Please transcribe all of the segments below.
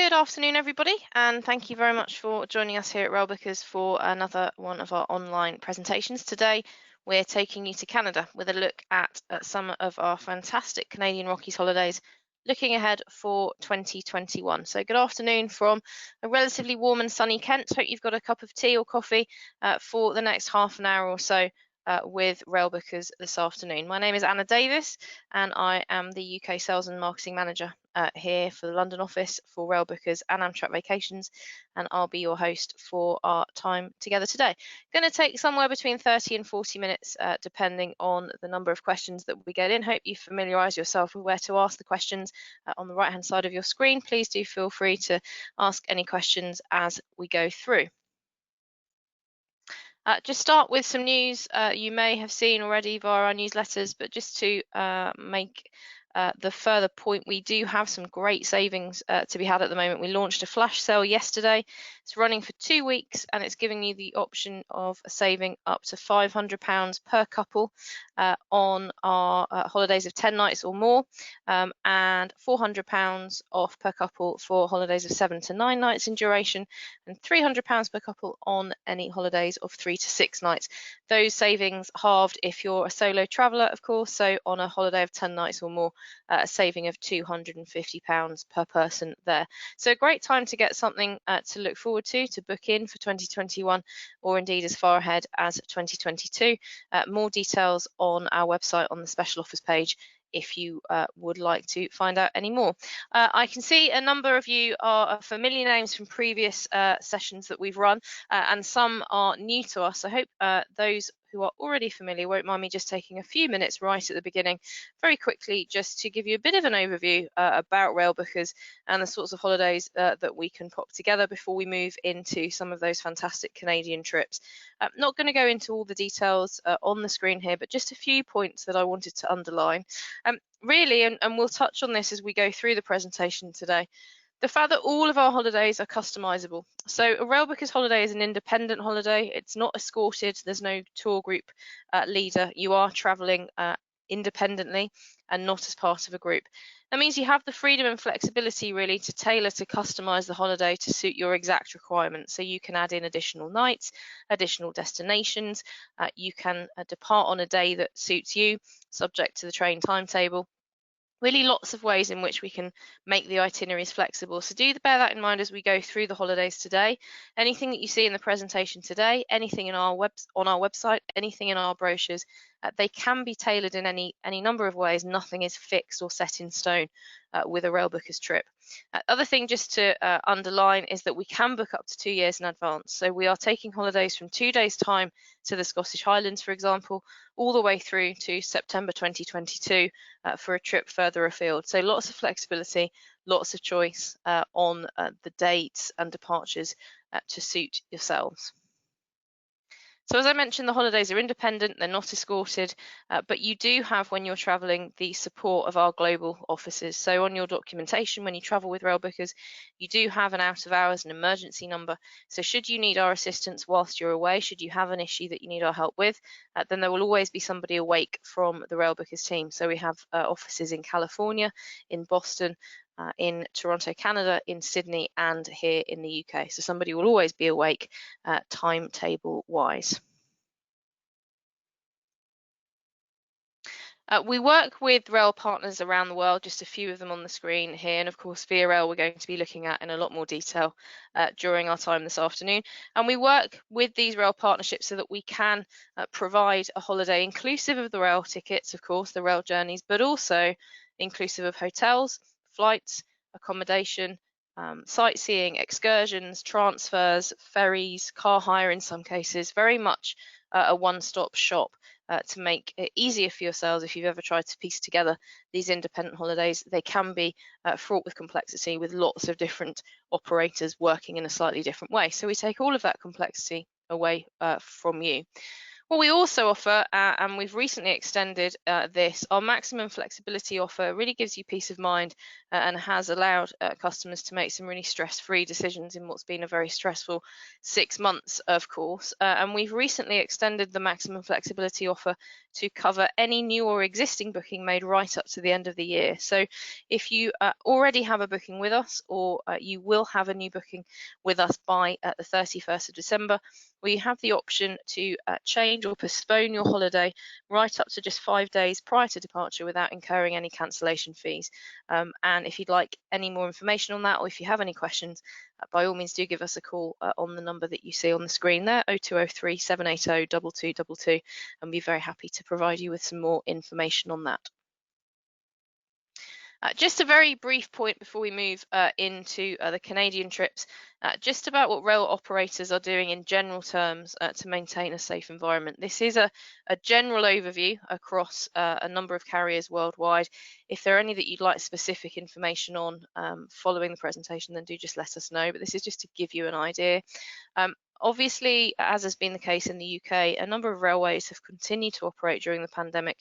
Good afternoon, everybody, and thank you very much for joining us here at Railbookers for another one of our online presentations. Today, we're taking you to Canada with a look at some of our fantastic Canadian Rockies holidays, looking ahead for 2021. So, good afternoon from a relatively warm and sunny Kent. Hope you've got a cup of tea or coffee for the next half an hour or so. With Railbookers this afternoon. My name is Anna Davis, and I am the UK Sales and Marketing Manager here for the London office for Railbookers and Amtrak Vacations, and I'll be your host for our time together today. Going to take somewhere between 30 and 40 minutes, depending on the number of questions that we get in. Hope you familiarise yourself with where to ask the questions on the right-hand side of your screen. Please do feel free to ask any questions as we go through. Just start with some news you may have seen already via our newsletters, but just to make the further point, we do have some great savings to be had at the moment. We launched a flash sale yesterday. It's running for 2 weeks, and it's giving you the option of saving up to £500 per couple on our holidays of 10 nights or more, and £400 off per couple for holidays of 7 to 9 nights in duration, and £300 per couple on any holidays of 3 to 6 nights. Those savings halved if you're a solo traveller, of course, so on a holiday of 10 nights or more, a saving of £250 per person there. So a great time to get something to look forward to book in for 2021, or indeed as far ahead as 2022. More details on our website on the special offers page if you would like to find out any more. I can see a number of you are familiar names from previous sessions that we've run, and some are new to us. I hope those who are already familiar won't mind me just taking a few minutes right at the beginning, very quickly, just to give you a bit of an overview about Railbookers and the sorts of holidays that we can pop together before we move into some of those fantastic Canadian trips. I'm not going to go into all the details on the screen here, but just a few points that I wanted to underline. Really, and we'll touch on this as we go through the presentation today, the fact that all of our holidays are customizable. So a Railbookers holiday is an independent holiday. It's not escorted. There's no tour group leader. You are traveling independently and not as part of a group. That means you have the freedom and flexibility really to tailor, to customize the holiday to suit your exact requirements. So you can add in additional nights, additional destinations. You can depart on a day that suits you, subject to the train timetable. Really lots of ways in which we can make the itineraries flexible. So do bear that in mind as we go through the holidays today. Anything that you see in the presentation today, anything in our on our website, anything in our brochures, they can be tailored in any number of ways. Nothing is fixed or set in stone with a Railbookers trip. Other thing just to underline is that we can book up to 2 years in advance. So we are taking holidays from 2 days' time to the Scottish Highlands, for example, all the way through to September 2022 for a trip further afield. So lots of flexibility, lots of choice on the dates and departures to suit yourselves. So as I mentioned, the holidays are independent, they're not escorted, but you do have, when you're traveling, the support of our global offices. So on your documentation, when you travel with Railbookers, you do have an out of hours and emergency number. So should you need our assistance whilst you're away, should you have an issue that you need our help with, then there will always be somebody awake from the Railbookers team. So we have offices in California, in Boston, in Toronto, Canada, in Sydney, and here in the UK. So somebody will always be awake timetable wise. We work with rail partners around the world, just a few of them on the screen here, and of course via rail we're going to be looking at in a lot more detail during our time this afternoon. And we work with these rail partnerships so that we can provide a holiday inclusive of the rail tickets, of course, the rail journeys, but also inclusive of hotels, flights, accommodation, sightseeing, excursions, transfers, ferries, car hire in some cases, very much a one-stop shop to make it easier for yourselves. If you've ever tried to piece together these independent holidays, they can be fraught with complexity, with lots of different operators working in a slightly different way. So we take all of that complexity away from you. What we also offer, and we've recently extended this, our maximum flexibility offer really gives you peace of mind and has allowed customers to make some really stress-free decisions in what's been a very stressful 6 months, of course. And we've recently extended the maximum flexibility offer to cover any new or existing booking made right up to the end of the year. So if you already have a booking with us, or you will have a new booking with us by the 31st of December, we have the option to change or postpone your holiday right up to just 5 days prior to departure without incurring any cancellation fees. And if you'd like any more information on that, or if you have any questions, by all means do give us a call on the number that you see on the screen there, 0203 780 2222, and be very happy to provide you with some more information on that. Just a very brief point before we move into the Canadian trips, just about what rail operators are doing in general terms to maintain a safe environment. This is a general overview across a number of carriers worldwide. If there are any that you'd like specific information on following the presentation, then do just let us know. But this is just to give you an idea. Obviously, as has been the case in the UK, a number of railways have continued to operate during the pandemic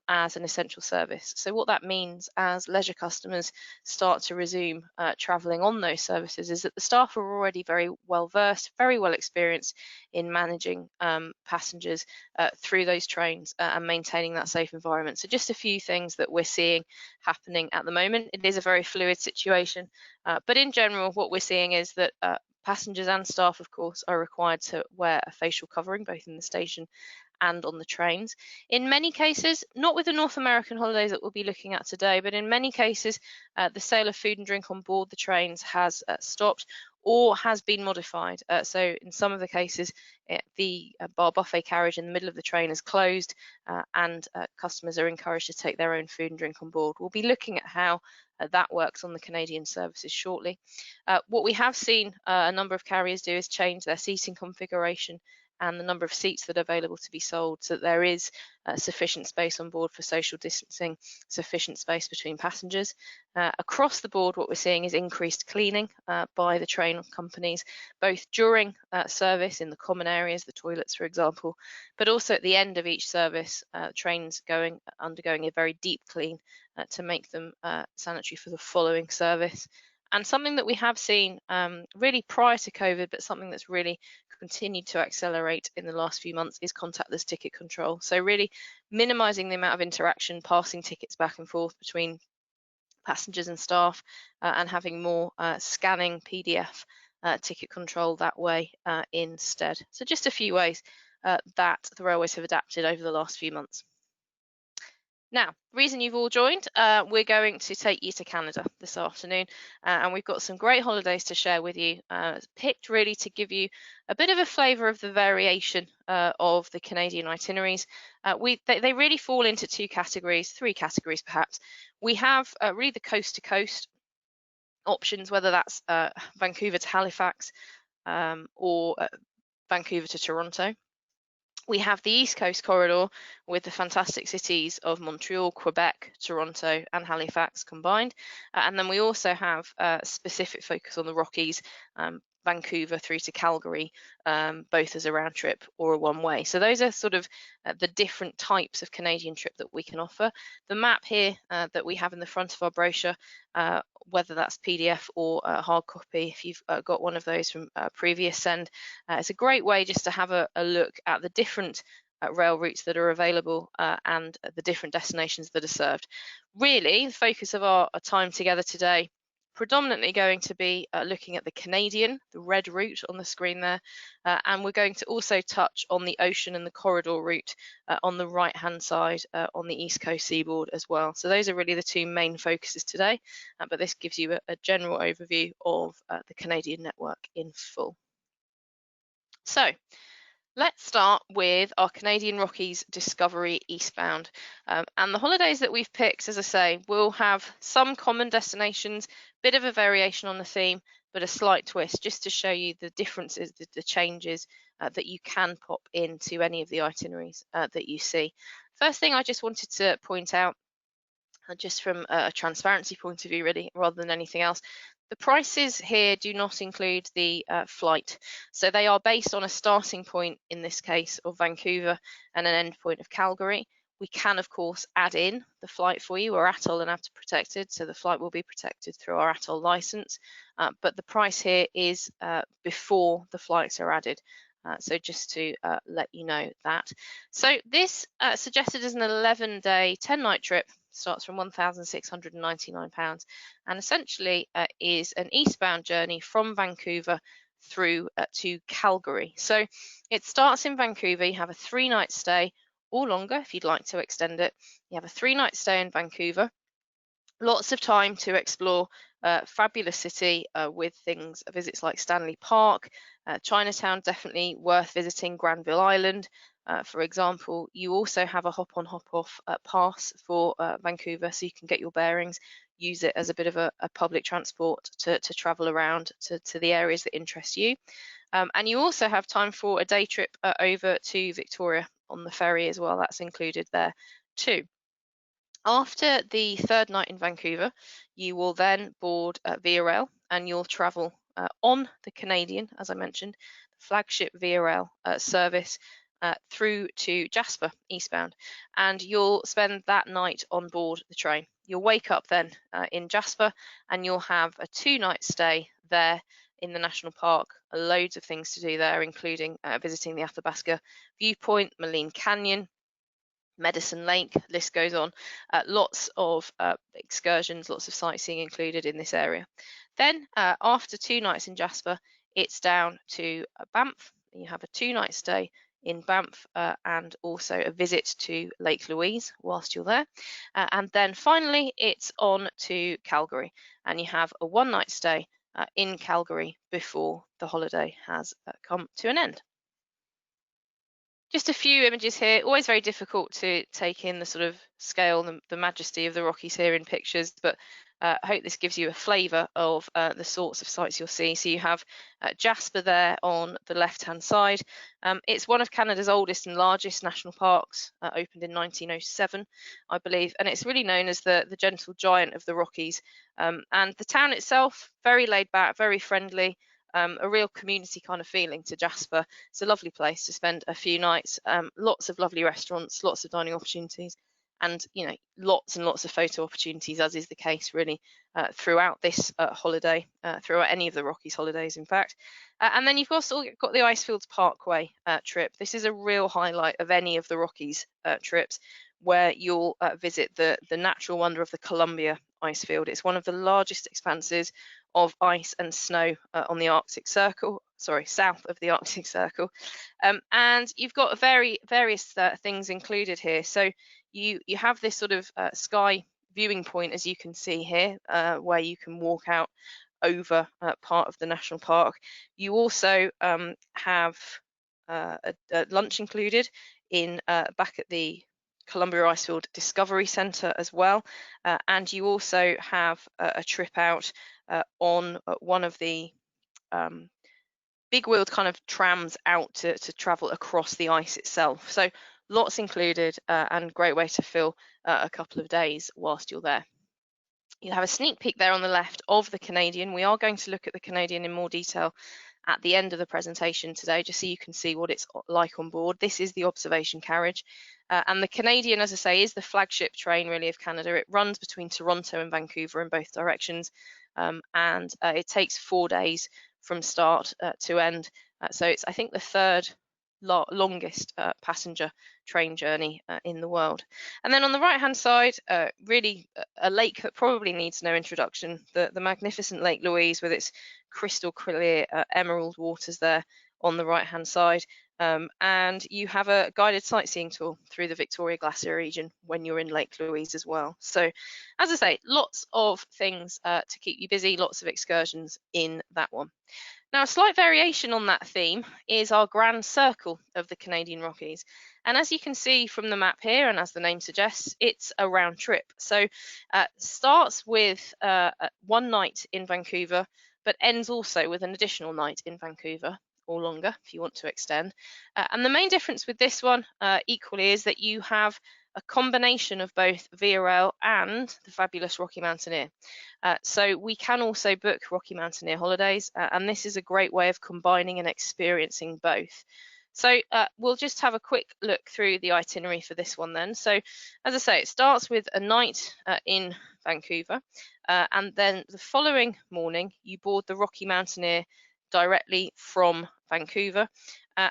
as an essential service. So what that means as leisure customers start to resume travelling on those services is that the staff are already very well versed, very well experienced in managing passengers through those trains and maintaining that safe environment. So just a few things that we're seeing happening at the moment. It is a very fluid situation, but in general what we're seeing is that passengers and staff, of course, are required to wear a facial covering both in the station and on the trains. In many cases, not with the North American holidays that we'll be looking at today, but in many cases, the sale of food and drink on board the trains has stopped or has been modified. So in some of the cases, the bar buffet carriage in the middle of the train is closed and customers are encouraged to take their own food and drink on board. We'll be looking at how that works on the Canadian services shortly. What we have seen a number of carriers do is change their seating configuration and the number of seats that are available to be sold, so that there is sufficient space on board for social distancing, sufficient space between passengers. Across the board, what we're seeing is increased cleaning by the train companies, both during service in the common areas, the toilets, for example, but also at the end of each service, trains undergoing a very deep clean to make them sanitary for the following service. And something that we have seen really prior to COVID, but something that's really continued to accelerate in the last few months, is contactless ticket control. So really minimizing the amount of interaction, passing tickets back and forth between passengers and staff, and having more scanning PDF ticket control that way instead. So just a few ways that the railways have adapted over the last few months. Now, the reason you've all joined, we're going to take you to Canada this afternoon, and we've got some great holidays to share with you, picked really to give you a bit of a flavour of the variation of the Canadian itineraries. They really fall into three categories perhaps. We have really the coast-to-coast options, whether that's Vancouver to Halifax or Vancouver to Toronto. We have the East Coast corridor with the fantastic cities of Montreal, Quebec, Toronto, and Halifax combined. And then we also have a specific focus on the Rockies, Vancouver through to Calgary, both as a round trip or a one-way. So those are sort of the different types of Canadian trip that we can offer. The map here that we have in the front of our brochure, whether that's PDF or hard copy, if you've got one of those from previous send, it's a great way just to have a look at the different rail routes that are available and the different destinations that are served. Really, the focus of our time together today predominantly going to be looking at the Canadian, the red route on the screen there, and we're going to also touch on the ocean and the corridor route on the right hand side on the East Coast seaboard as well. So those are really the two main focuses today, but this gives you a general overview of the Canadian network in full. So let's start with our Canadian Rockies Discovery Eastbound. And the holidays that we've picked, as I say, will have some common destinations, bit of a variation on the theme, but a slight twist just to show you the differences, the changes that you can pop into any of the itineraries that you see. First thing I just wanted to point out, just from a transparency point of view really, rather than anything else, The prices here do not include the flight. So they are based on a starting point, in this case, of Vancouver and an end point of Calgary. We can, of course, add in the flight for you. We're ATOL and ABTA protected, so the flight will be protected through our ATOL license. But the price here is before the flights are added. So just to let you know that. So this suggested as an 11-day, 10-night trip, starts from £1,699 and essentially is an eastbound journey from Vancouver through to Calgary. So it starts in Vancouver. You have a 3-night stay or longer if you'd like to extend it. You have a 3-night stay in Vancouver. Lots of time to explore fabulous city with visits like Stanley Park, Chinatown, definitely worth visiting, Granville Island, for example. You also have a hop-on, hop-off pass for Vancouver, so you can get your bearings, use it as a bit of a public transport to travel around to the areas that interest you. And you also have time for a day trip over to Victoria on the ferry as well. That's included there too. After the 3rd night in Vancouver, you will then board Via Rail and you'll travel on the Canadian, as I mentioned, the flagship Via Rail service through to Jasper eastbound, and you'll spend that night on board the train. You'll wake up then in Jasper and you'll have a 2-night stay there in the national park. Loads of things to do there, including visiting the Athabasca Viewpoint, Moline Canyon, Medicine Lake, list goes on. Lots of excursions, lots of sightseeing included in this area. Then after 2 nights in Jasper, it's down to Banff. You have a 2-night stay in Banff and also a visit to Lake Louise whilst you're there. And then finally, it's on to Calgary and you have a 1-night stay in Calgary before the holiday has come to an end. Just a few images here. Always very difficult to take in the sort of scale, the majesty of the Rockies here in pictures, but I hope this gives you a flavour of the sorts of sites you'll see. So you have Jasper there on the left-hand side. It's one of Canada's oldest and largest national parks, opened in 1907, I believe, and it's really known as the gentle giant of the Rockies. And the town itself, very laid back, very friendly. A real community kind of feeling to Jasper. It's a lovely place to spend a few nights. Lots of lovely restaurants, lots of dining opportunities, and lots and lots of photo opportunities, as is the case really throughout this holiday, throughout any of the Rockies holidays, in fact. And then you've also got the Icefields Parkway trip. This is a real highlight of any of the Rockies trips, where you'll visit the natural wonder of the Columbia Icefield. It's one of the largest expanses of ice and snow on the Arctic Circle, south of the Arctic Circle. And you've got various things included here. So you have this sort of sky viewing point, as you can see here, where you can walk out over part of the national park. You also have a lunch included in back at the Columbia Icefield Discovery Centre as well, and you also have a trip out on one of the big wheeled kind of trams out to travel across the ice itself. So lots included and great way to fill a couple of days whilst you're there. You have a sneak peek there on the left of the Canadian. We are going to look at the Canadian in more detail at the end of the presentation today, just so you can see what it's like on board. This is the observation carriage. And the Canadian, as I say, is the flagship train really of Canada. It runs between Toronto and Vancouver in both directions. And it takes 4 days from start to end. So it's, I think, the 3rd longest passenger train journey in the world. And then on the right hand side, really a lake that probably needs no introduction, the magnificent Lake Louise with its crystal clear emerald waters there on the right hand side. And you have a guided sightseeing tour through the Victoria Glacier region when you're in Lake Louise as well. So as I say, lots of things to keep you busy, lots of excursions in that one. Now, a slight variation on that theme is our Grand Circle of the Canadian Rockies. And as you can see from the map here, and as the name suggests, it's a round trip. So starts with 1 night in Vancouver, but ends also with an additional night in Vancouver, or longer if you want to extend. And the main difference with this one equally is that you have a combination of both Via Rail and the fabulous Rocky Mountaineer. So we can also book Rocky Mountaineer holidays, and this is a great way of combining and experiencing both. So we'll just have a quick look through the itinerary for this one then. So as I say, it starts with a night in Vancouver, and then the following morning you board the Rocky Mountaineer directly from Vancouver,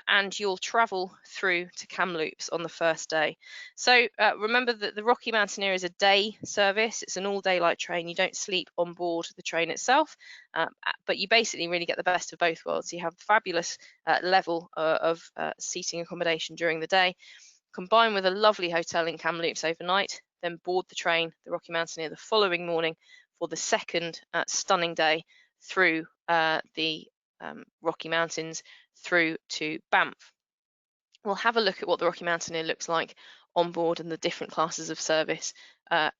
and you'll travel through to Kamloops on the first day. So remember that the Rocky Mountaineer is a day service. It's an all-day light train. You don't sleep on board the train itself, but you basically really get the best of both worlds. You have fabulous level of seating accommodation during the day, combined with a lovely hotel in Kamloops overnight, then board the train, the Rocky Mountaineer, the following morning for the second stunning day through the Rocky Mountains through to Banff. We'll have a look at what the Rocky Mountaineer looks like on board and the different classes of service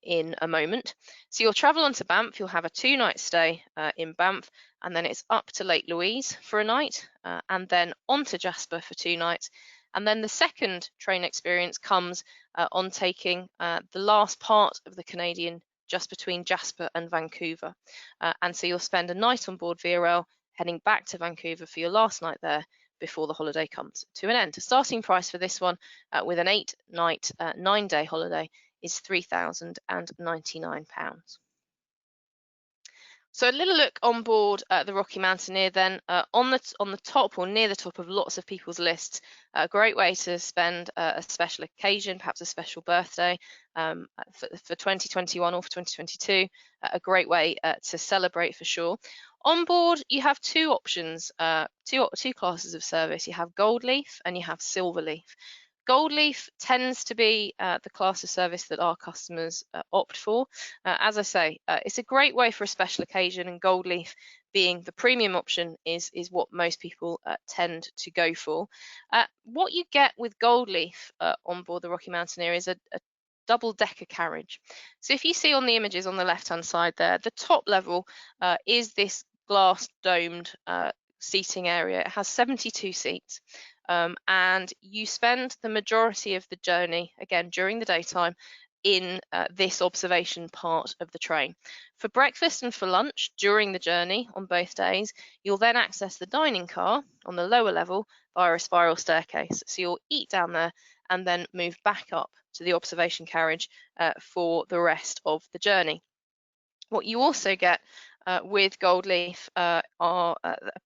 in a moment. So you'll travel on to Banff, you'll have a 2-night stay in Banff, and then it's up to Lake Louise for a night, and then on to Jasper for 2 nights. And then the second train experience comes on taking the last part of the Canadian just between Jasper and Vancouver. And so you'll spend a night on board Via Rail, heading back to Vancouver for your last night there before the holiday comes to an end. The starting price for this one with an 8-night, 9-day holiday is £3,099. So a little look on board the Rocky Mountaineer then. On the top or near the top of lots of people's lists, a great way to spend a special occasion, perhaps a special birthday for 2021 or for 2022, a great way to celebrate for sure. On board, you have 2 options, two classes of service. You have Gold Leaf and you have Silver Leaf. Gold Leaf tends to be the class of service that our customers opt for. As I say, it's a great way for a special occasion, and Gold Leaf being the premium option is what most people tend to go for. What you get with Gold Leaf on board the Rocky Mountaineer is a double-decker carriage. So if you see on the images on the left-hand side there, the top level is this glass domed seating area. It has 72 seats. And you spend the majority of the journey, again, during the daytime, in this observation part of the train. For breakfast and for lunch during the journey on both days, you'll then access the dining car on the lower level via a spiral staircase. So you'll eat down there and then move back up to the observation carriage for the rest of the journey. What you also get with Gold Leaf are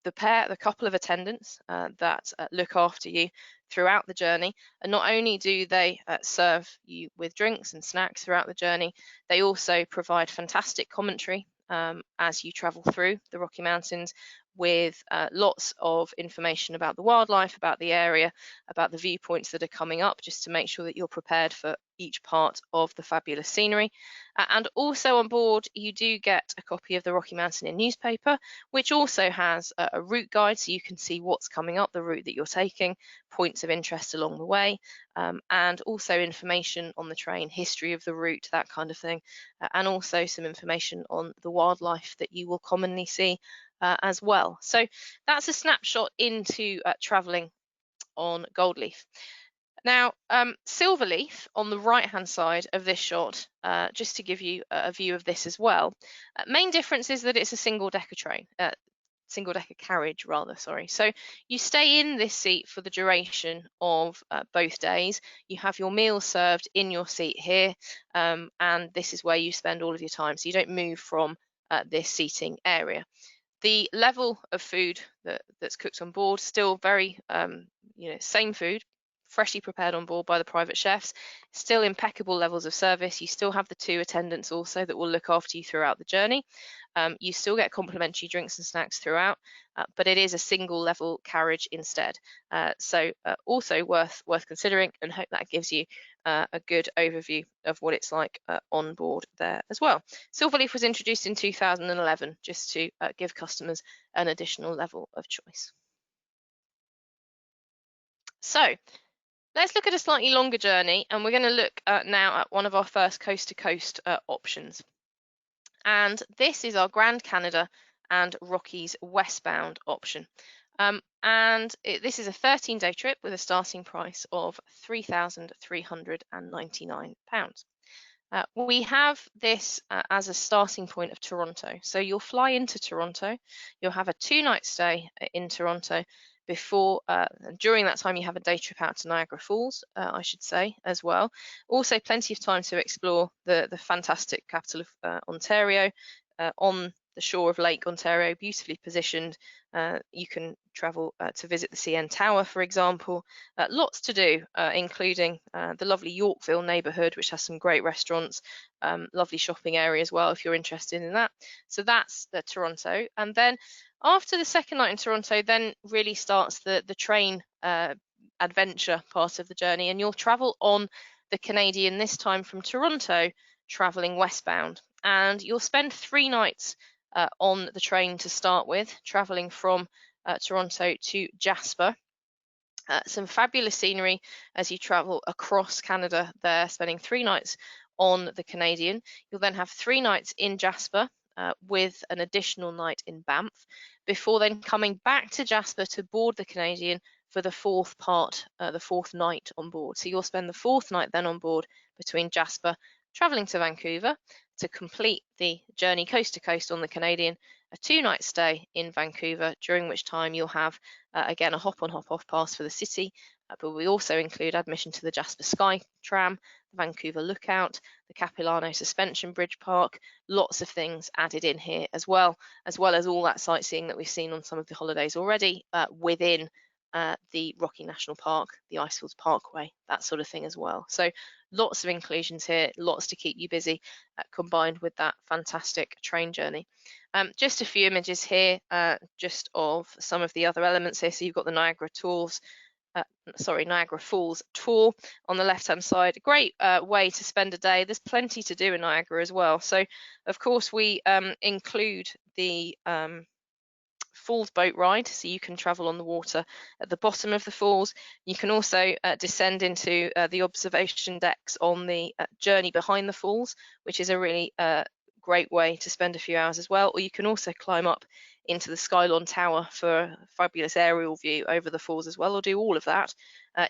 the couple of attendants that look after you throughout the journey. And not only do they serve you with drinks and snacks throughout the journey, they also provide fantastic commentary as you travel through the Rocky Mountains, with lots of information about the wildlife, about the area, about the viewpoints that are coming up, just to make sure that you're prepared for each part of the fabulous scenery. And also on board, you do get a copy of the Rocky Mountaineer newspaper, which also has a route guide, so you can see what's coming up, the route that you're taking, points of interest along the way, and also information on the train, history of the route, that kind of thing, and also some information on the wildlife that you will commonly see as well. So that's a snapshot into traveling on Gold Leaf. Now, Silver Leaf on the right-hand side of this shot, just to give you a view of this as well. Main difference is that it's a single-decker train, single-decker carriage rather, sorry. So you stay in this seat for the duration of both days. You have your meals served in your seat here, and this is where you spend all of your time. So you don't move from this seating area. The level of food that's cooked on board, still very, same food, freshly prepared on board by the private chefs, still impeccable levels of service. You still have the 2 attendants also that will look after you throughout the journey. You still get complimentary drinks and snacks throughout, but it is a single level carriage instead. So also worth considering, and hope that gives you a good overview of what it's like on board there as well. Silverleaf was introduced in 2011 just to give customers an additional level of choice. So let's look at a slightly longer journey, and we're going to look now at one of our first coast-to-coast options. And this is our Grand Canada and Rockies westbound option. And this is a 13-day trip with a starting price of £3,399. We have this as a starting point of Toronto. So you'll fly into Toronto, you'll have a 2-night stay in Toronto before, during that time you have a day trip out to Niagara Falls, I should say, as well. Also plenty of time to explore the fantastic capital of Ontario, on the shore of Lake Ontario, beautifully positioned. You can travel to visit the CN Tower, for example. Lots to do, including the lovely Yorkville neighbourhood, which has some great restaurants, lovely shopping area as well, if you're interested in that. So that's Toronto. And then after the second night in Toronto, then really starts the train adventure part of the journey, and you'll travel on the Canadian, this time from Toronto, travelling westbound. And you'll spend 3 nights on the train to start with, travelling from Toronto to Jasper. Some fabulous scenery as you travel across Canada there, spending 3 nights on the Canadian. You'll then have 3 nights in Jasper with an additional night in Banff, before then coming back to Jasper to board the Canadian for the fourth night on board. So you'll spend the 4th night then on board between Jasper, travelling to Vancouver to complete the journey coast to coast on the Canadian, a 2-night stay in Vancouver, during which time you'll have again a hop on hop off pass for the city, but we also include admission to the Jasper Sky Tram, the Vancouver Lookout, the Capilano Suspension Bridge Park, lots of things added in here as well as all that sightseeing that we've seen on some of the holidays already within the Rocky National Park, the Icefields Parkway, that sort of thing as well. So lots of inclusions here, lots to keep you busy, combined with that fantastic train journey. Just a few images here, just of some of the other elements here. So you've got the Niagara Falls tour on the left-hand side. A great way to spend a day. There's plenty to do in Niagara as well. So, of course, we include the falls boat ride, so you can travel on the water at the bottom of the falls. You can also descend into the observation decks on the journey behind the falls, which is a really great way to spend a few hours as well. Or you can also climb up into the Skylon Tower for a fabulous aerial view over the falls as well, or do all of that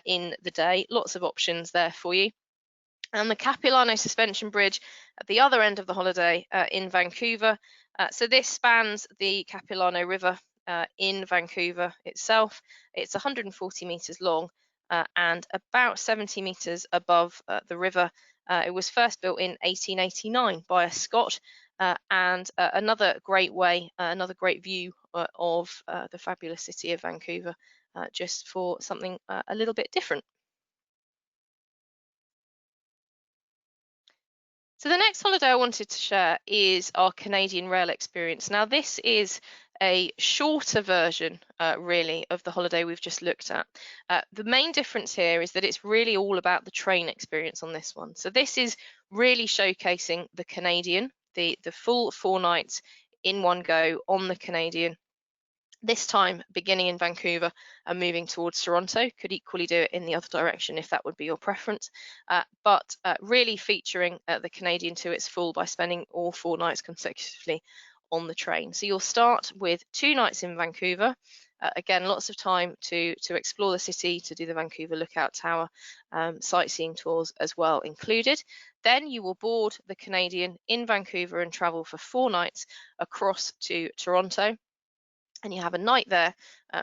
in the day. Lots of options there for you. And the Capilano Suspension Bridge at the other end of the holiday in Vancouver. So this spans the Capilano River in Vancouver itself. It's 140 metres long and about 70 metres above the river. It was first built in 1889 by a Scot, and another great way, another great view of the fabulous city of Vancouver, just for something a little bit different. So the next holiday I wanted to share is our Canadian rail experience. Now this is a shorter version, really, of the holiday we've just looked at. The main difference here is that it's really all about the train experience on this one. So this is really showcasing the Canadian, the full 4 nights in one go on the Canadian. This time beginning in Vancouver and moving towards Toronto. Could equally do it in the other direction if that would be your preference, but really featuring the Canadian to its full by spending all 4 nights consecutively on the train. So you'll start with 2 nights in Vancouver. Again, lots of time to explore the city, to do the Vancouver Lookout Tower, sightseeing tours as well included. Then you will board the Canadian in Vancouver and travel for 4 nights across to Toronto. And you have a night there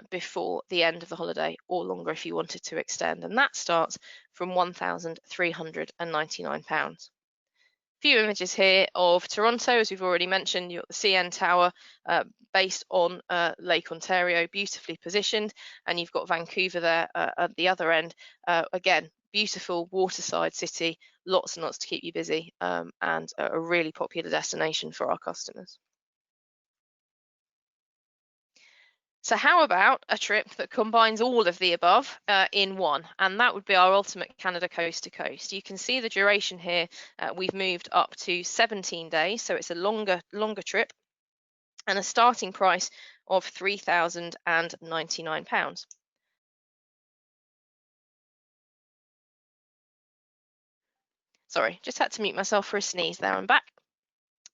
before the end of the holiday, or longer if you wanted to extend, and that starts from £1,399. Few images here of Toronto, as we've already mentioned. You've got the CN Tower based on Lake Ontario, beautifully positioned, and you've got Vancouver there at the other end. Again, beautiful waterside city, lots and lots to keep you busy, and a really popular destination for our customers. So how about a trip that combines all of the above in one? And that would be our ultimate Canada coast to coast. You can see the duration here. We've moved up to 17 days, so it's a longer trip, and a starting price of £3,099. Sorry, just had to mute myself for a sneeze there. I'm back.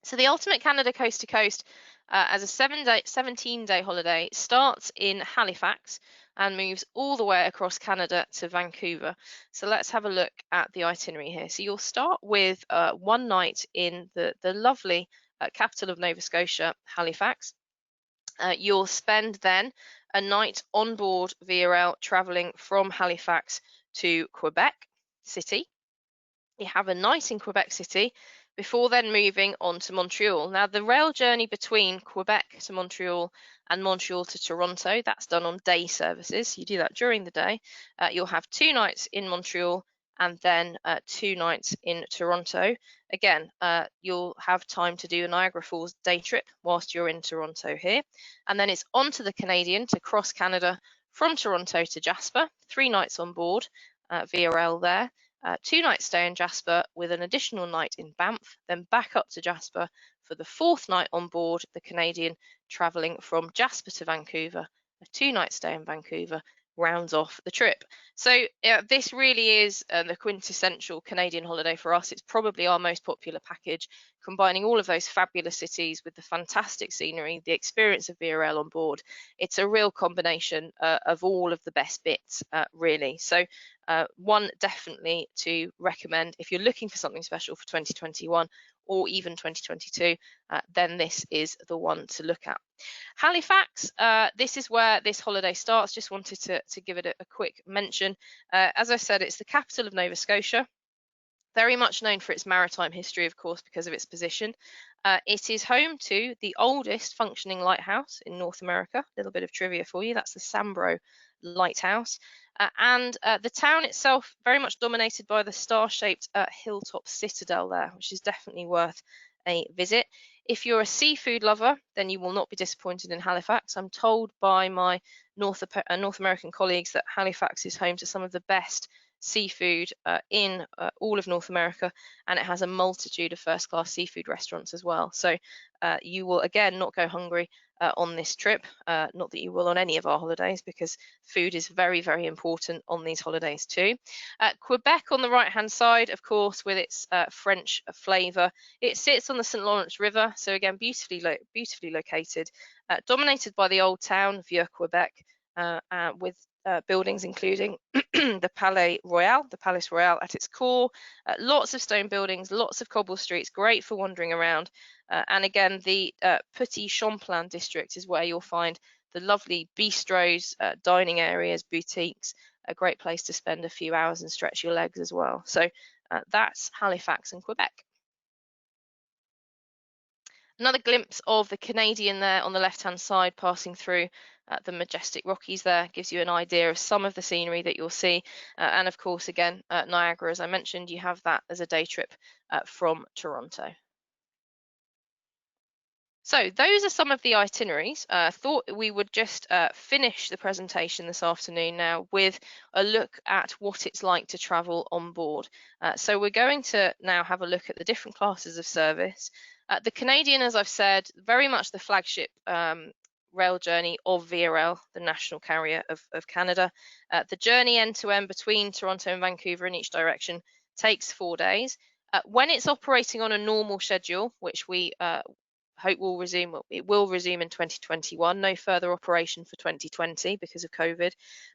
So the ultimate Canada coast to coast as a 17-day holiday, starts in Halifax and moves all the way across Canada to Vancouver. So let's have a look at the itinerary here. So you'll start with one night in the lovely capital of Nova Scotia, Halifax. You'll spend then a night on board VRL traveling from Halifax to Quebec City. You have a night in Quebec City before then moving on to Montreal. Now, the rail journey between Quebec to Montreal and Montreal to Toronto, that's done on day services. You do that during the day. You'll have 2 nights in Montreal and then 2 nights in Toronto. Again, you'll have time to do a Niagara Falls day trip whilst you're in Toronto here. And then it's on to the Canadian to cross Canada from Toronto to Jasper, 3 nights on board VRL there. 2 nights stay in Jasper with an additional night in Banff, then back up to Jasper for the 4th night on board the Canadian, travelling from Jasper to Vancouver. A 2-night stay in Vancouver rounds off the trip. So this really is the quintessential Canadian holiday for us. It's probably our most popular package, combining all of those fabulous cities with the fantastic scenery, the experience of VRL on board. It's a real combination of all of the best bits, really. So one definitely to recommend if you're looking for something special for 2021 or even 2022, then this is the one to look at. Halifax, this is where this holiday starts. Just wanted to give it a quick mention. As I said, it's the capital of Nova Scotia. Very much known for its maritime history, of course, because of its position. It is home to the oldest functioning lighthouse in North America. A little bit of trivia for you. That's the Sambro Lighthouse. And the town itself very much dominated by the star-shaped hilltop citadel there, which is definitely worth a visit. If you're a seafood lover, then you will not be disappointed in Halifax. I'm told by my North American colleagues that Halifax is home to some of the best seafood in all of North America, and it has a multitude of first-class seafood restaurants as well. So you will again not go hungry on this trip. Not that you will on any of our holidays, because food is very, very important on these holidays too. Quebec on the right-hand side, of course, with its French flavour. It sits on the St. Lawrence River, so again beautifully located, dominated by the old town Vieux-Quebec, with buildings including the Palais Royal at its core. Lots of stone buildings, lots of cobble streets, great for wandering around. And again, the Petit Champlain district is where you'll find the lovely bistros, dining areas, boutiques, a great place to spend a few hours and stretch your legs as well. So that's Halifax and Quebec. Another glimpse of the Canadian there on the left-hand side, passing through the majestic Rockies there, gives you an idea of some of the scenery that you'll see. And of course, again, Niagara, as I mentioned, you have that as a day trip from Toronto. So those are some of the itineraries. Thought we would just finish the presentation this afternoon now with a look at what it's like to travel on board. So we're going to now have a look at the different classes of service. The Canadian, as I've said, very much the flagship rail journey of VRL, the national carrier of Canada. The journey end to end between Toronto and Vancouver in each direction takes 4 days. When it's operating on a normal schedule, which we hope will resume, well, it will resume in 2021, no further operation for 2020 because of COVID.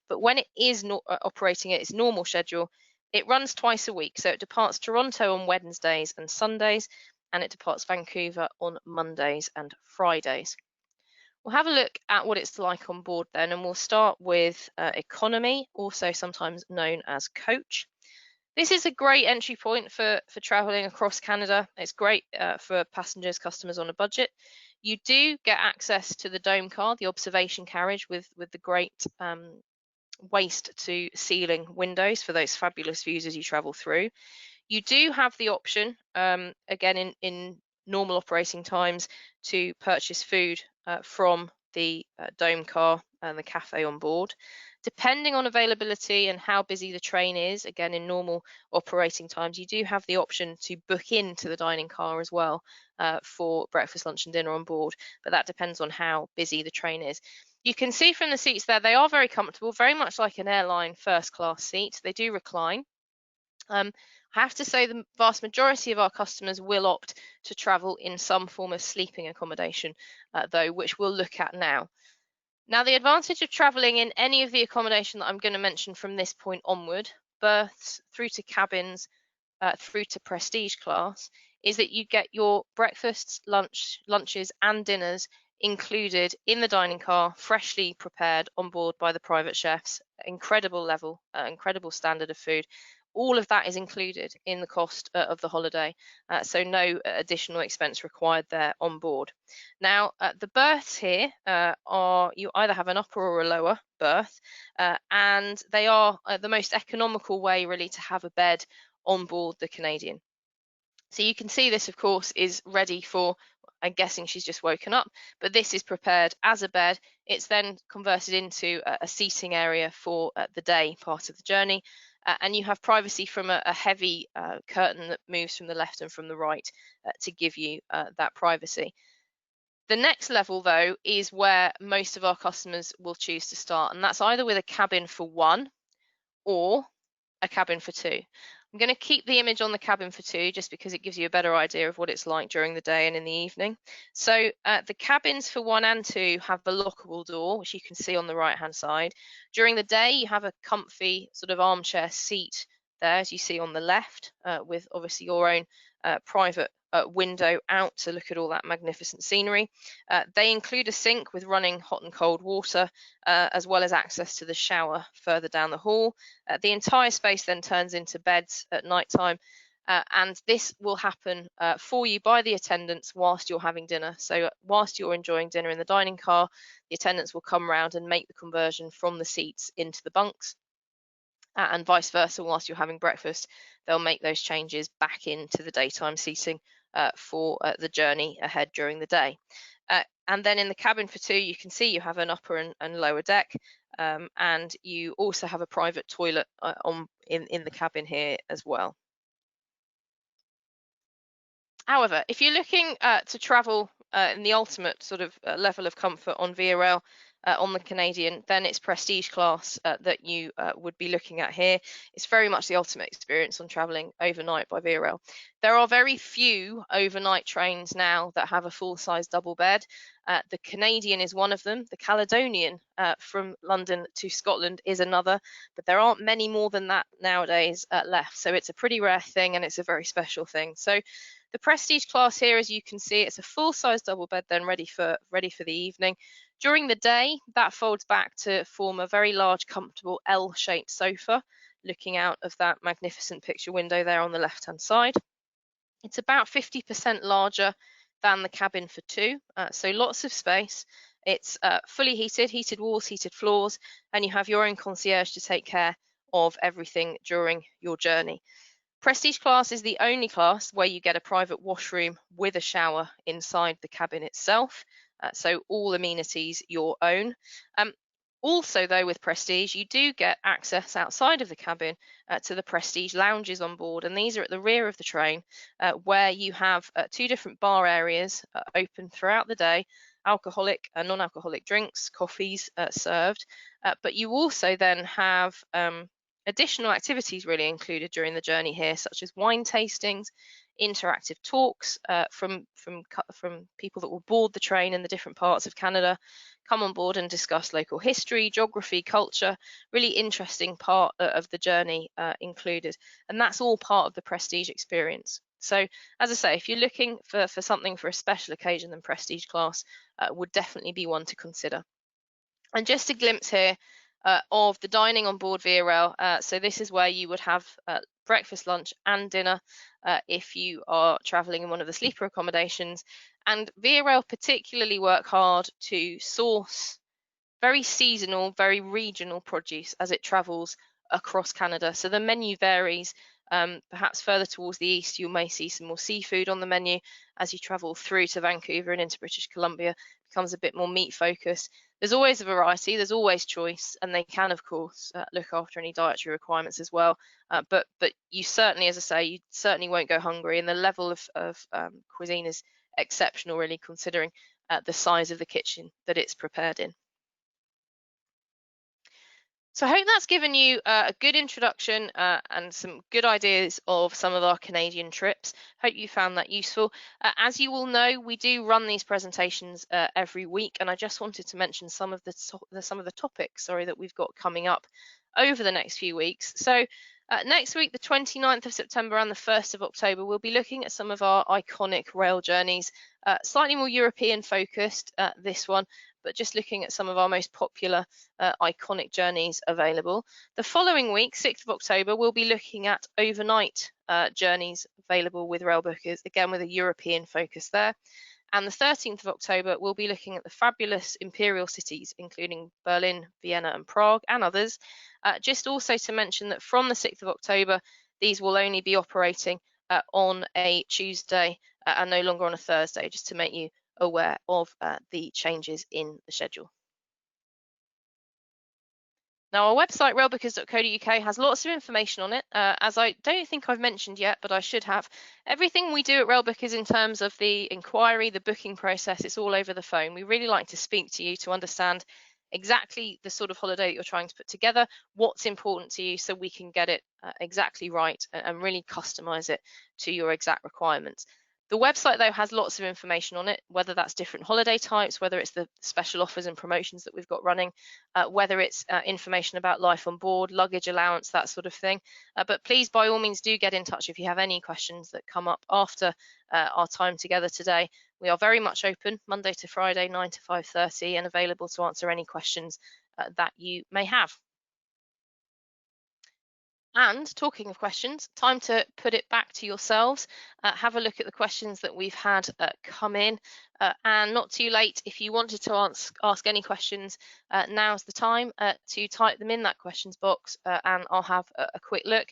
But when it is not operating at its normal schedule, it runs twice a week. So it departs Toronto on Wednesdays and Sundays, and it departs Vancouver on Mondays and Fridays. We'll have a look at what it's like on board then, and we'll start with economy, also sometimes known as coach. This is a great entry point for traveling across Canada. It's great for passengers, customers on a budget. You do get access to the dome car, the observation carriage with the great waist to ceiling windows for those fabulous views as you travel through. You do have the option, again in normal operating times, to purchase food from the dome car and the cafe on board. Depending on availability and how busy the train is, again in normal operating times, you do have the option to book into the dining car as well for breakfast, lunch and dinner on board, but that depends on how busy the train is. You can see from the seats there, they are very comfortable, very much like an airline first class seat. They do recline. I have to say the vast majority of our customers will opt to travel in some form of sleeping accommodation, though, which we'll look at now. Now, the advantage of travelling in any of the accommodation that I'm going to mention from this point onward, berths through to cabins, through to prestige class, is that you get your breakfasts, lunches, and dinners included in the dining car, freshly prepared on board by the private chefs. Incredible level, incredible standard of food. All of that is included in the cost of the holiday, so no additional expense required there on board. Now, the berths here are, you either have an upper or a lower berth, and they are the most economical way really to have a bed on board the Canadian. So you can see this, of course, is ready for, I'm guessing she's just woken up, but this is prepared as a bed. It's then converted into a seating area for the day part of the journey. And you have privacy from a heavy curtain that moves from the left and from the right to give you that privacy. The next level, though, is where most of our customers will choose to start, and that's either with a cabin for one or a cabin for two. I'm going to keep the image on the cabin for two just because it gives you a better idea of what it's like during the day and in the evening. So the cabins for one and two have the lockable door, which you can see on the right hand side. During the day, you have a comfy sort of armchair seat there, as you see on the left, with obviously your own private window out to look at all that magnificent scenery. They include a sink with running hot and cold water, as well as access to the shower further down the hall. The entire space then turns into beds at night time, and this will happen for you by the attendants whilst you're having dinner. So whilst you're enjoying dinner in the dining car, the attendants will come round and make the conversion from the seats into the bunks. And vice versa, whilst you're having breakfast, they'll make those changes back into the daytime seating for the journey ahead during the day. And then in the cabin for two, you can see you have an upper and lower deck, and you also have a private toilet in the cabin here as well. However, if you're looking to travel in the ultimate sort of level of comfort on Via Rail on the Canadian, then it's prestige class that you would be looking at here. It's very much the ultimate experience on traveling overnight by Via Rail. There are very few overnight trains now that have a full-size double bed. The Canadian is one of them. The Caledonian from London to Scotland is another, but there aren't many more than that nowadays left. So it's a pretty rare thing, and it's a very special thing. So the prestige class here, as you can see, it's a full-size double bed then ready for the evening. During the day, that folds back to form a very large, comfortable L-shaped sofa, looking out of that magnificent picture window there on the left-hand side. It's about 50% larger than the cabin for two, so lots of space. It's fully heated walls, heated floors, and you have your own concierge to take care of everything during your journey. Prestige class is the only class where you get a private washroom with a shower inside the cabin itself, so all amenities your own. Also, though, with Prestige, you do get access outside of the cabin to the Prestige lounges on board, and these are at the rear of the train, where you have two different bar areas open throughout the day, alcoholic and non-alcoholic drinks, coffees served, but you also then have additional activities really included during the journey here, such as wine tastings, interactive talks from people that will board the train in the different parts of Canada, come on board and discuss local history, geography, culture, really interesting part of the journey included. And that's all part of the Prestige experience. So as I say, if you're looking for something for a special occasion, then Prestige class would definitely be one to consider. And just a glimpse here of the dining on board Via Rail. So this is where you would have breakfast, lunch and dinner if you are travelling in one of the sleeper accommodations. And Via Rail particularly work hard to source very seasonal, very regional produce as it travels across Canada. So the menu varies. Perhaps further towards the east, you may see some more seafood on the menu. As you travel through to Vancouver and into British Columbia, it becomes a bit more meat focused. There's always a variety, there's always choice, and they can, of course, look after any dietary requirements as well. But you certainly, as I say, you certainly won't go hungry, and the level of cuisine is exceptional, really, considering the size of the kitchen that it's prepared in. So I hope that's given you a good introduction and some good ideas of some of our Canadian trips. Hope you found that useful. As you all know, we do run these presentations every week, and I just wanted to mention some of the topics, that we've got coming up over the next few weeks. So next week, the 29th of September and the 1st of October, we'll be looking at some of our iconic rail journeys, slightly more European focused, this one, but just looking at some of our most popular iconic journeys available. The following week, 6th of October, we'll be looking at overnight journeys available with Railbookers, again with a European focus there. And the 13th of October, we'll be looking at the fabulous imperial cities, including Berlin, Vienna, and Prague, and others. Just also to mention that from the 6th of October, these will only be operating on a Tuesday and no longer on a Thursday, just to make you aware of the changes in the schedule. Now, our website, railbookers.co.uk, has lots of information on it, as I don't think I've mentioned yet, but I should have. Everything we do at Railbookers in terms of the inquiry, the booking process, it's all over the phone. We really like to speak to you to understand exactly the sort of holiday that you're trying to put together, what's important to you, so we can get it exactly right and really customize it to your exact requirements. The website, though, has lots of information on it, whether that's different holiday types, whether it's the special offers and promotions that we've got running, whether it's information about life on board, luggage allowance, that sort of thing. But please, by all means, do get in touch if you have any questions that come up after our time together today. We are very much open Monday to Friday, 9 to 5:30, and available to answer any questions that you may have. And talking of questions, time to put it back to yourselves. Have a look at the questions that we've had come in, and not too late. If you wanted to ask any questions, now's the time to type them in that questions box, and I'll have a quick look.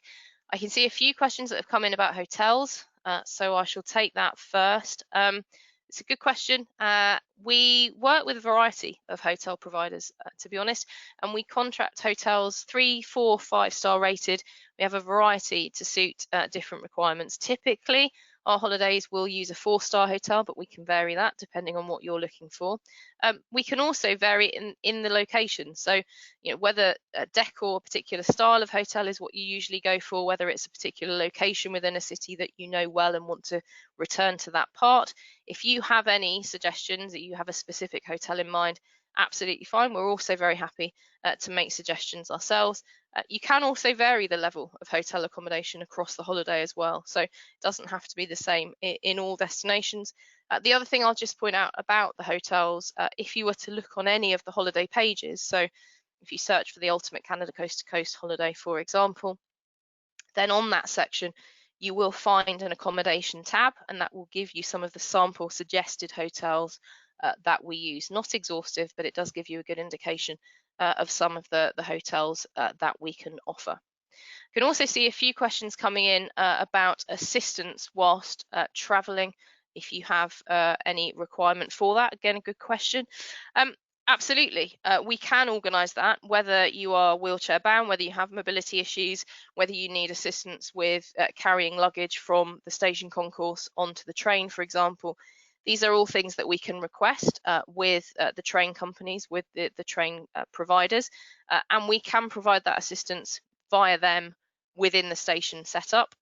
I can see a few questions that have come in about hotels, so I shall take that first. It's a good question. We work with a variety of hotel providers, to be honest, and we contract hotels 3, 4, 5-star rated. We have a variety to suit different requirements. Typically, our holidays will use a 4-star hotel, but we can vary that depending on what you're looking for. We can also vary in the location. So, whether a decor, a particular style of hotel is what you usually go for, whether it's a particular location within a city that you know well and want to return to that part. If you have any suggestions, that you have a specific hotel in mind, absolutely fine. We're also very happy to make suggestions ourselves. You can also vary the level of hotel accommodation across the holiday as well, so it doesn't have to be the same in all destinations. The other thing I'll just point out about the hotels, if you were to look on any of the holiday pages, so if you search for the Ultimate Canada Coast to Coast holiday, for example, then on that section you will find an accommodation tab, and that will give you some of the sample suggested hotels that we use. Not exhaustive, but it does give you a good indication of some of the hotels that we can offer. You can also see a few questions coming in about assistance whilst traveling, if you have any requirement for that. Again, a good question. Absolutely, we can organise that, whether you are wheelchair bound, whether you have mobility issues, whether you need assistance with carrying luggage from the station concourse onto the train, for example. These are all things that we can request with the train companies, with the train providers, and we can provide that assistance via them within the station setup.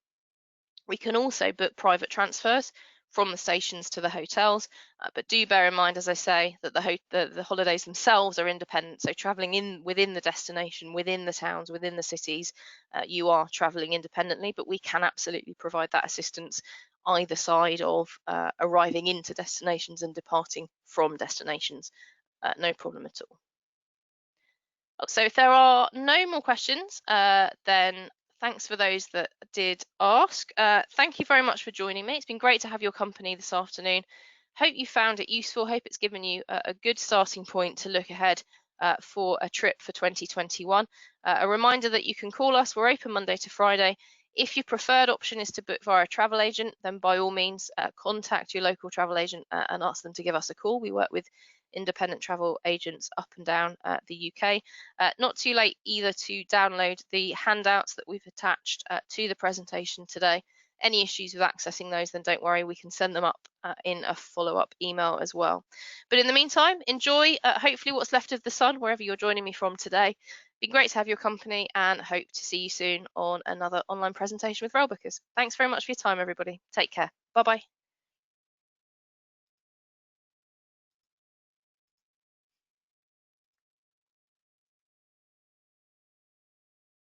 We can also book private transfers from the stations to the hotels, but do bear in mind, as I say, that the holidays themselves are independent. So travelling within the destination, within the towns, within the cities, you are travelling independently, but we can absolutely provide that assistance either side of arriving into destinations and departing from destinations. No problem at all. So if there are no more questions, then thanks for those that did ask. Thank you very much for joining me. It's been great to have your company this afternoon. Hope you found it useful. Hope it's given you a good starting point to look ahead for a trip for 2021. A reminder that you can call us. We're open Monday to Friday. If your preferred option is to book via a travel agent, then by all means contact your local travel agent and ask them to give us a call. We work with independent travel agents up and down the UK. Not too late either to download the handouts that we've attached to the presentation today. Any issues with accessing those, then don't worry, we can send them up in a follow-up email as well. But in the meantime, enjoy hopefully what's left of the sun wherever you're joining me from today, Been great to have your company and hope to see you soon on another online presentation with Railbookers. Thanks very much for your time, everybody. Take care. Bye bye.